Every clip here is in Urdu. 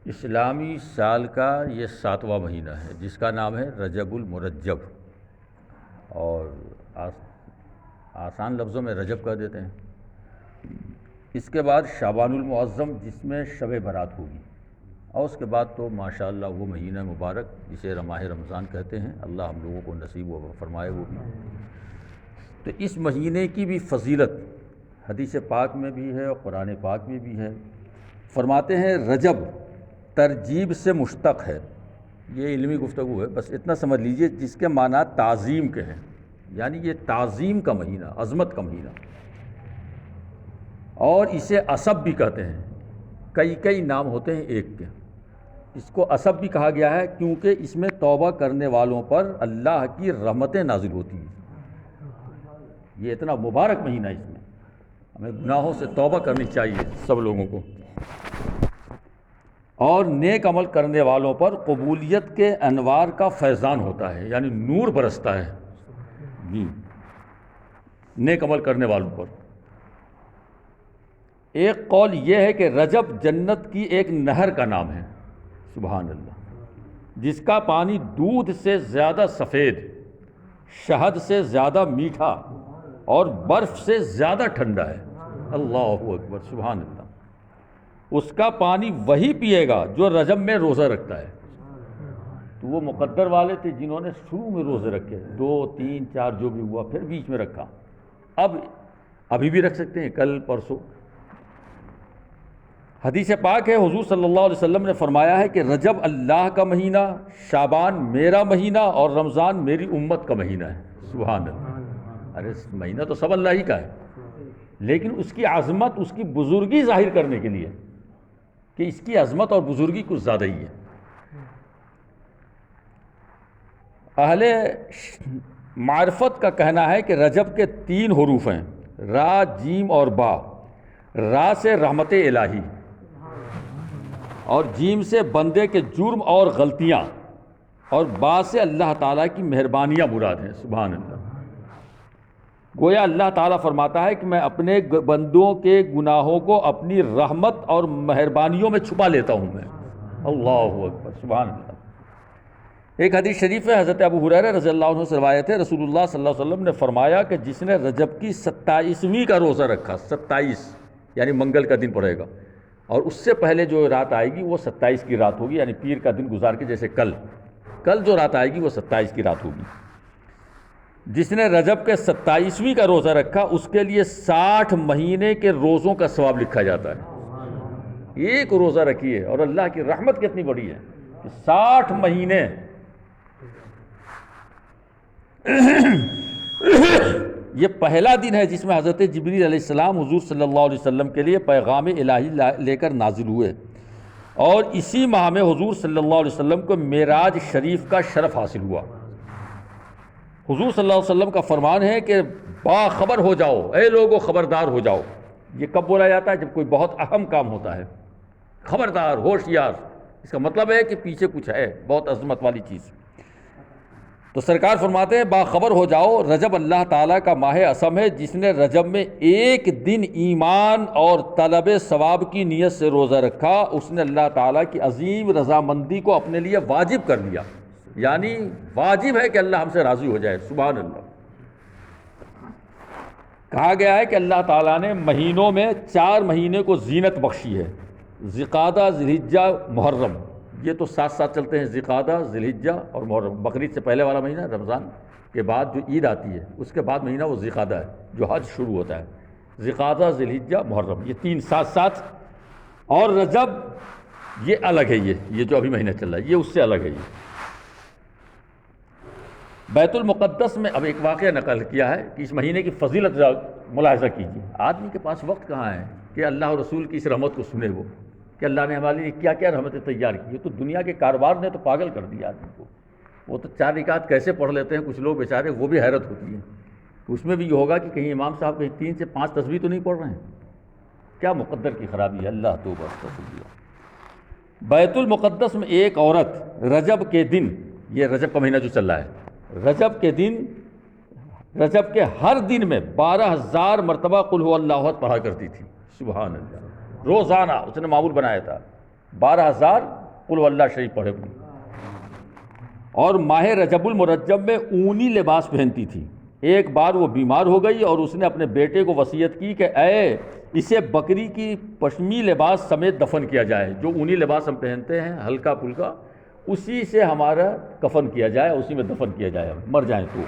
اسلامی سال کا یہ 7واں مہینہ ہے جس کا نام ہے رجب المرجب، اور آسان لفظوں میں رجب کہہ دیتے ہیں۔ اس کے بعد شعبان المعظم جس میں شب برات ہوگی، اور اس کے بعد تو ماشاءاللہ وہ مہینہ مبارک جسے ماہ رمضان کہتے ہیں، اللہ ہم لوگوں کو نصیب و فرمائے وہ بھی۔ تو اس مہینے کی بھی فضیلت حدیث پاک میں بھی ہے اور قرآن پاک میں بھی ہے۔ فرماتے ہیں رجب ترجیب سے مشتق ہے، یہ علمی گفتگو ہے، بس اتنا سمجھ لیجئے جس کے معنی تعظیم کے ہیں، یعنی یہ تعظیم کا مہینہ، عظمت کا مہینہ، اور اسے عصب بھی کہتے ہیں۔ کئی نام ہوتے ہیں ایک کے، اس کو عصب بھی کہا گیا ہے کیونکہ اس میں توبہ کرنے والوں پر اللہ کی رحمتیں نازل ہوتی ہیں۔ یہ اتنا مبارک مہینہ، اس میں ہمیں گناہوں سے توبہ کرنی چاہیے سب لوگوں کو، اور نیک عمل کرنے والوں پر قبولیت کے انوار کا فیضان ہوتا ہے، یعنی نور برستا ہے جی نیک عمل کرنے والوں پر۔ ایک قول یہ ہے کہ رجب جنت کی ایک نہر کا نام ہے، سبحان اللہ، جس کا پانی دودھ سے زیادہ سفید، شہد سے زیادہ میٹھا اور برف سے زیادہ ٹھنڈا ہے۔ اللہ اکبر، سبحان اللہ۔ اس کا پانی وہی پیے گا جو رجب میں روزہ رکھتا ہے۔ تو وہ مقدر والے تھے جنہوں نے شروع میں روزے رکھے، 2 3 4 جو بھی ہوا، پھر بیچ میں رکھا، ابھی بھی رکھ سکتے ہیں، کل پرسوں۔ حدیث پاک ہے، حضور صلی اللہ علیہ وسلم نے فرمایا ہے کہ رجب اللہ کا مہینہ، شعبان میرا مہینہ، اور رمضان میری امت کا مہینہ ہے۔ سبحان اللہ۔ ارے مہینہ تو سب اللہ ہی کا ہے، لیکن اس کی عظمت، اس کی بزرگی ظاہر کرنے کے لیے کہ اس کی عظمت اور بزرگی کچھ زیادہ ہی ہے۔ اہل معرفت کا کہنا ہے کہ رجب کے 3 حروف ہیں، را، جیم اور با۔ را سے رحمت الہی، اور جیم سے بندے کے جرم اور غلطیاں، اور با سے اللہ تعالیٰ کی مہربانیاں مراد ہیں۔ سبحان اللہ۔ گویا اللہ تعالیٰ فرماتا ہے کہ میں اپنے بندوں کے گناہوں کو اپنی رحمت اور مہربانیوں میں چھپا لیتا ہوں میں۔ اللہ اکبر، سبحان اللہ۔ ایک حدیث شریف ہے، حضرت ابو ہریرہ رضی اللہ عنہ سے روایت ہے، رسول اللہ صلی اللہ علیہ وسلم نے فرمایا کہ جس نے رجب کی 27ویں کا روزہ رکھا، 27 یعنی منگل کا دن پڑے گا، اور اس سے پہلے جو رات آئے گی وہ 27 کی رات ہوگی، یعنی پیر کا دن گزار کے، جیسے کل جو رات آئے گی وہ 27 کی رات ہوگی۔ جس نے رجب کے 27ویں کا روزہ رکھا اس کے لیے 60 مہینے کے روزوں کا ثواب لکھا جاتا ہے۔ ایک روزہ رکھیے، اور اللہ کی رحمت کتنی بڑی ہے کہ 60 مہینے یہ پہلا دن ہے جس میں حضرت جبریل علیہ السلام حضور صلی اللہ علیہ وسلم کے لیے پیغام الہی لے کر نازل ہوئے، اور اسی ماہ میں حضور صلی اللہ علیہ وسلم کو معراج شریف کا شرف حاصل ہوا۔ حضور صلی اللہ علیہ وسلم کا فرمان ہے کہ باخبر ہو جاؤ، اے لوگو خبردار ہو جاؤ۔ یہ کب بولا جاتا ہے؟ جب کوئی بہت اہم کام ہوتا ہے، خبردار، ہوشیار، اس کا مطلب ہے کہ پیچھے کچھ ہے، بہت عظمت والی چیز۔ تو سرکار فرماتے ہیں باخبر ہو جاؤ، رجب اللہ تعالیٰ کا ماہ عصم ہے، جس نے رجب میں ایک دن ایمان اور طلب ثواب کی نیت سے روزہ رکھا، اس نے اللہ تعالیٰ کی عظیم رضامندی کو اپنے لیے واجب کر لیا، یعنی واجب ہے کہ اللہ ہم سے راضی ہو جائے۔ سبحان اللہ۔ کہا گیا ہے کہ اللہ تعالیٰ نے مہینوں میں 4 مہینے کو زینت بخشی ہے، ذوالقعدہ، ذوالحجہ، محرم، یہ تو ساتھ ساتھ چلتے ہیں، ذوالقعدہ، ذوالحجہ اور محرم۔ بقرعید سے پہلے والا مہینہ رمضان کے بعد جو عید آتی ہے، اس کے بعد مہینہ وہ ذوالقعدہ ہے جو حج شروع ہوتا ہے۔ ذوالقعدہ، ذوالحجہ، محرم، یہ 3 ساتھ ساتھ، اور رجب یہ الگ ہے، یہ جو ابھی مہینہ چل رہا ہے یہ اس سے الگ ہے۔ یہ بیت المقدس میں اب ایک واقعہ نقل کیا ہے کہ اس مہینے کی فضیلت ملاحظہ کیجیے۔ آدمی کے پاس وقت کہاں ہے کہ اللہ اور رسول کی اس رحمت کو سنے، وہ کہ اللہ نے ہمارے لیے کیا کیا رحمتیں تیار کی۔ یہ تو دنیا کے کاروبار نے تو پاگل کر دیا آدمی کو۔ وہ تو 4 رکعت کیسے پڑھ لیتے ہیں کچھ لوگ بیچارے، وہ بھی حیرت ہوتی ہے۔ اس میں بھی یہ ہوگا کہ کہیں امام صاحب کہیں 3 سے 5 تسبیح تو نہیں پڑھ رہے ہیں۔ کیا مقدر کی خرابی ہے، اللہ توبہ استغفر۔ بیت المقدس میں ایک عورت رجب کے دن، یہ رجب کا مہینہ جو چل رہا ہے، رجب کے دن، رجب کے ہر دن میں 12,000 مرتبہ قل هو اللہ احد پڑھا کرتی تھی۔ سبحان اللہ، روزانہ اس نے معمول بنایا تھا 12,000 قل واللہ شریف پڑھے ہوئے. اور ماہ رجب المرجب میں اونی لباس پہنتی تھی. ایک بار وہ بیمار ہو گئی اور اس نے اپنے بیٹے کو وصیت کی کہ اے اسے بکری کی پشمی لباس سمیت دفن کیا جائے. جو اونی لباس ہم پہنتے ہیں ہلکا پھلکا, اسی سے ہمارا کفن کیا جائے, اسی میں دفن کیا جائے مر جائیں تو.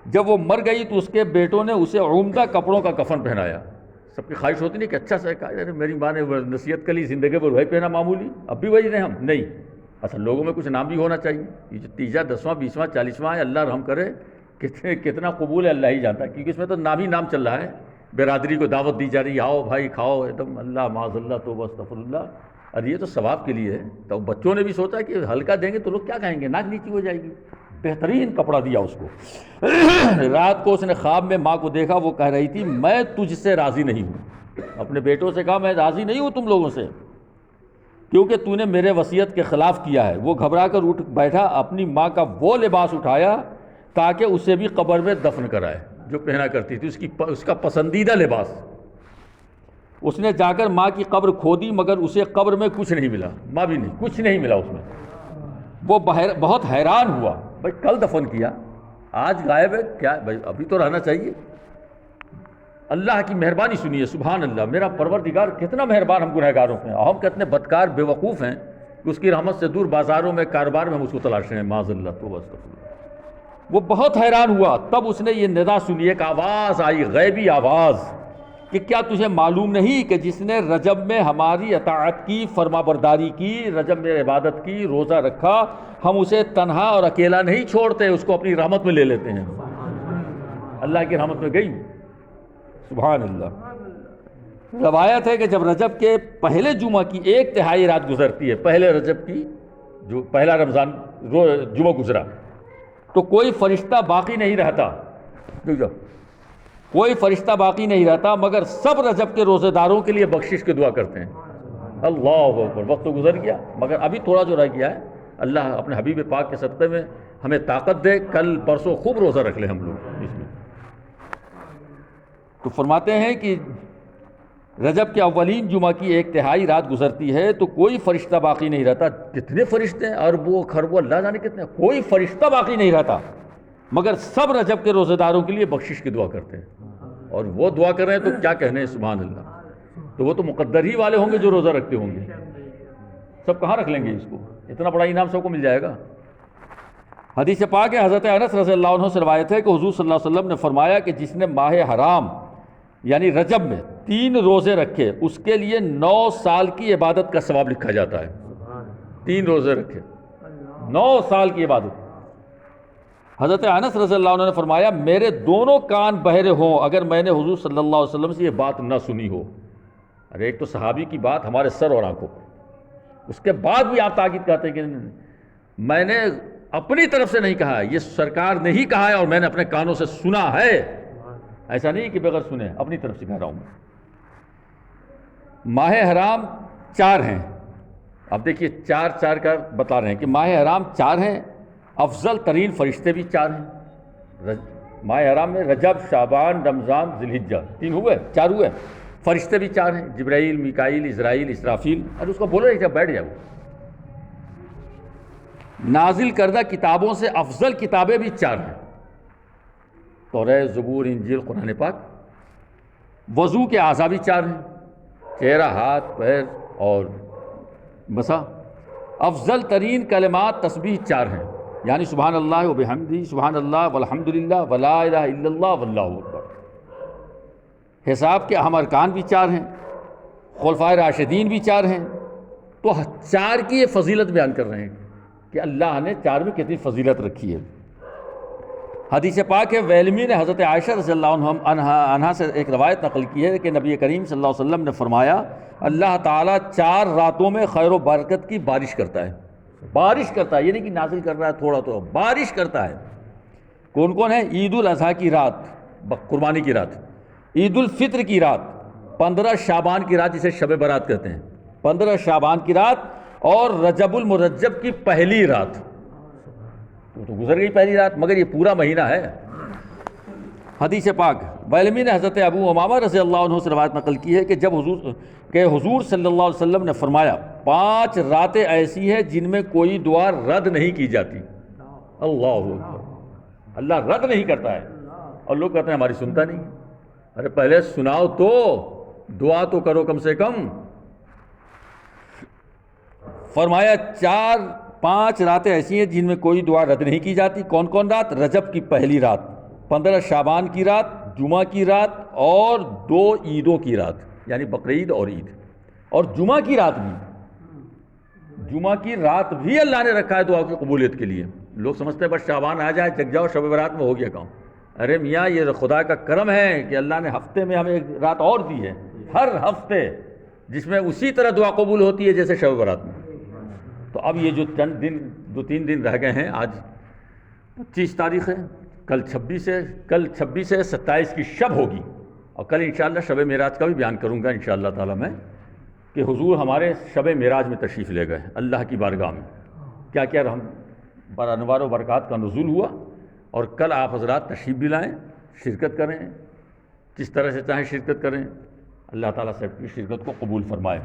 جب وہ مر گئی تو اس کے بیٹوں نے اسے عمدہ کپڑوں کا کفن پہنایا. سب کی خواہش ہوتی نہیں کہ اچھا سا کہا, میری ماں نے نصیحت کر لی زندگی پر وہی پہنا معمولی, اب بھی وہی رہے ہم. نہیں, اصل لوگوں میں کچھ نام بھی ہونا چاہیے. یہ جو 30واں 10واں 20واں 40واں ہے, اللہ رحم کرے, کتنا قبول ہے اللہ ہی جانتا ہے, کیونکہ اس میں تو نام ہی نام چل رہا ہے. برادری کو دعوت دی جا رہی ہے, آؤ بھائی کھاؤ, ایک دم اللہ معاذ اللہ توبہ استغفر اللہ. اور یہ تو ثواب کے لیے ہے. تو بچوں نے بھی سوچا کہ ہلکا دیں گے تو لوگ کیا کہیں گے, ناک نیچی ہو جائے گی. بہترین کپڑا دیا اس کو. رات کو اس نے خواب میں ماں کو دیکھا, وہ کہہ رہی تھی میں تجھ سے راضی نہیں ہوں. اپنے بیٹوں سے کہا میں راضی نہیں ہوں تم لوگوں سے, کیونکہ تو نے میرے وصیت کے خلاف کیا ہے. وہ گھبرا کر اٹھ بیٹھا, اپنی ماں کا وہ لباس اٹھایا تاکہ اسے بھی قبر میں دفن کرائے جو پہنا کرتی تھی, اس کا پسندیدہ لباس. اس نے جا کر ماں کی قبر کھودی مگر اسے قبر میں کچھ نہیں ملا, ماں بھی نہیں, کچھ نہیں ملا اس میں. وہ بہت حیران ہوا, بھائی کل دفن کیا آج غائب ہے, کیا بھائی ابھی تو رہنا چاہیے. اللہ کی مہربانی سنیے, سبحان اللہ, میرا پروردگار کتنا مہربان ہم گنہگاروں پہ ہیں. ہم کتنے بدکار بے وقوف ہیں کہ اس کی رحمت سے دور بازاروں میں کاروبار میں ہم اس کو تلاش رہے ہیں, معاذ اللہ توبہ استغفر اللہ. وہ بہت حیران ہوا. تب اس نے یہ ندا سنی, ایک آواز آئی, غیبی آواز, کہ کیا تجھے معلوم نہیں کہ جس نے رجب میں ہماری اطاعت کی, فرما برداری کی, رجب میں عبادت کی, روزہ رکھا, ہم اسے تنہا اور اکیلا نہیں چھوڑتے, اس کو اپنی رحمت میں لے لیتے ہیں. اللہ کی رحمت میں گئی, سبحان اللہ. روایت ہے کہ جب رجب کے پہلے جمعہ کی 1/3 رات گزرتی ہے, پہلے رجب کی جو پہلا رمضان جمعہ گزرا, تو کوئی فرشتہ باقی نہیں رہتا, کوئی فرشتہ باقی نہیں رہتا مگر سب رجب کے روزے داروں کے لیے بخشش کی دعا کرتے ہیں. اللہ اکبر. وقت تو گزر گیا مگر ابھی تھوڑا جو رہ گیا ہے, اللہ اپنے حبیب پاک کے صدقے میں ہمیں طاقت دے, کل پرسوں خوب روزہ رکھ لیں ہم لوگ اس میں. تو فرماتے ہیں کہ رجب کے اولین جمعہ کی 1/3 رات گزرتی ہے تو کوئی فرشتہ باقی نہیں رہتا. کتنے فرشتے ہیں, اربوں خربوں, اللہ جانے کتنے, کوئی فرشتہ باقی نہیں رہتا مگر سب رجب کے روزے داروں کے لیے بخشش کی دعا کرتے ہیں. اور وہ دعا کر رہے ہیں تو کیا کہنے ہیں, سبحان اللہ. تو وہ تو مقدر ہی والے ہوں گے جو روزہ رکھتے ہوں گے, سب کہاں رکھ لیں گے اس کو, اتنا بڑا انعام سب کو مل جائے گا. حدیث پاک ہے, حضرت انس رضی اللہ عنہ سے روایت ہے کہ حضور صلی اللہ علیہ وسلم نے فرمایا کہ جس نے ماہ حرام یعنی رجب میں 3 روزے رکھے اس کے لیے 9 سال کی عبادت کا ثواب لکھا جاتا ہے. 3 روزے رکھے, 9 سال کی عبادت. حضرت انس رضی اللہ عنہ نے فرمایا میرے دونوں کان بہرے ہوں اگر میں نے حضور صلی اللہ علیہ وسلم سے یہ بات نہ سنی ہو. ارے ایک تو صحابی کی بات ہمارے سر اور آنکھوں پر, اس کے بعد بھی آپ تاکید کرتے ہیں کہ میں نے اپنی طرف سے نہیں کہا, یہ سرکار نے ہی کہا ہے اور میں نے اپنے کانوں سے سنا ہے. ایسا نہیں کہ بغیر سنے, اپنی طرف سے کہہ رہا ہوں. ماہ حرام 4 ہیں. اب دیکھیے 4 کا بتا رہے ہیں کہ ماہ حرام 4 ہیں, افضل ترین فرشتے بھی 4 ہیں. ماہ حرام میں رجب, شعبان, رمضان, ذی الحجہ 3 ہوئے, 4 ہوئے. فرشتے بھی 4 ہیں, جبرائیل, میکائیل, اسرائیل, اسرافیل. اور اس کو بولو نہیں, جب بیٹھ جاؤ. نازل کردہ کتابوں سے افضل کتابیں بھی 4 ہیں, توریت, زبور, انجیل, قرآن پاک. وضو کے اعضاء بھی 4 ہیں, چہرہ, ہاتھ, پیر اور مسا. افضل ترین کلمات تسبیح 4 ہیں, یعنی سبحان اللہ و بحمدہ, سبحان اللہ والحمدللہ ولا الہ الا اللہ واللہ اکبر. حساب کے اہم ارکان بھی 4 ہیں, خلفائے راشدین بھی 4 ہیں. تو 4 کی یہ فضیلت بیان کر رہے ہیں کہ اللہ نے 4 میں کتنی فضیلت رکھی ہے. حدیث پاک ہے, ویلمی نے حضرت عائشہ رضی اللہ عنہا سے ایک روایت نقل کی ہے کہ نبی کریم صلی اللہ علیہ وسلم نے فرمایا اللہ تعالیٰ 4 راتوں میں خیر و برکت کی بارش کرتا ہے. بارش کرتا ہے, یہ نہیں کہ نازل کر رہا ہے تھوڑا تھوڑا, بارش کرتا ہے. کون کون ہے؟ عید الاضحیٰ کی رات, قربانی کی رات, عید الفطر کی رات, 15 شعبان کی رات جسے شب برات کہتے ہیں, 15 شعبان کی رات, اور رجب المرجب کی پہلی رات. تو گزر گئی پہلی رات, مگر یہ پورا مہینہ ہے. حدیث پاک بیلمی نے حضرت ابو امامہ رضی اللہ عنہ سے روایت نقل کی ہے کہ حضور صلی اللہ علیہ وسلم نے فرمایا 5 راتیں ایسی ہیں جن میں کوئی دعا رد نہیں کی جاتی. اللہ اکبر. اللہ رد نہیں کرتا ہے. اور لوگ کہتے ہیں ہماری سنتا نہیں. ارے پہلے سناؤ تو, دعا تو کرو کم سے کم. فرمایا 5 راتیں ایسی ہیں جن میں کوئی دعا رد نہیں کی جاتی. کون کون رات؟ رجب کی پہلی رات, 15 شعبان کی رات, جمعہ کی رات اور 2 عیدوں کی رات, یعنی بقرعید اور عید. اور جمعہ کی رات بھی اللہ نے رکھا ہے دعا کی قبولیت کے لیے. لوگ سمجھتے ہیں بس شعبان آ جائے جگ جاؤ شب برات میں ہو گیا کام. ارے میاں یہ خدا کا کرم ہے کہ اللہ نے ہفتے میں ہمیں ایک رات اور دی ہے, ہر ہفتے, جس میں اسی طرح دعا قبول ہوتی ہے جیسے شب برات میں. تو اب یہ جو چند دن 2-3 دن رہ گئے ہیں, آج 25 تاریخ ہے, کل 26 ہے, 27 کی شب ہوگی, اور کل انشاءاللہ شب معراج کا بھی بیان کروں گا انشاءاللہ تعالی میں, کہ حضور ہمارے شب معراج میں تشریف لے گئے اللہ کی بارگاہ میں. کیا کیا انوار و برکات کا نزول ہوا, اور کل آپ حضرات تشریف بھی لائیں, شرکت کریں, جس طرح سے چاہیں شرکت کریں. اللہ تعالیٰ سب کی شرکت کو قبول فرمائے.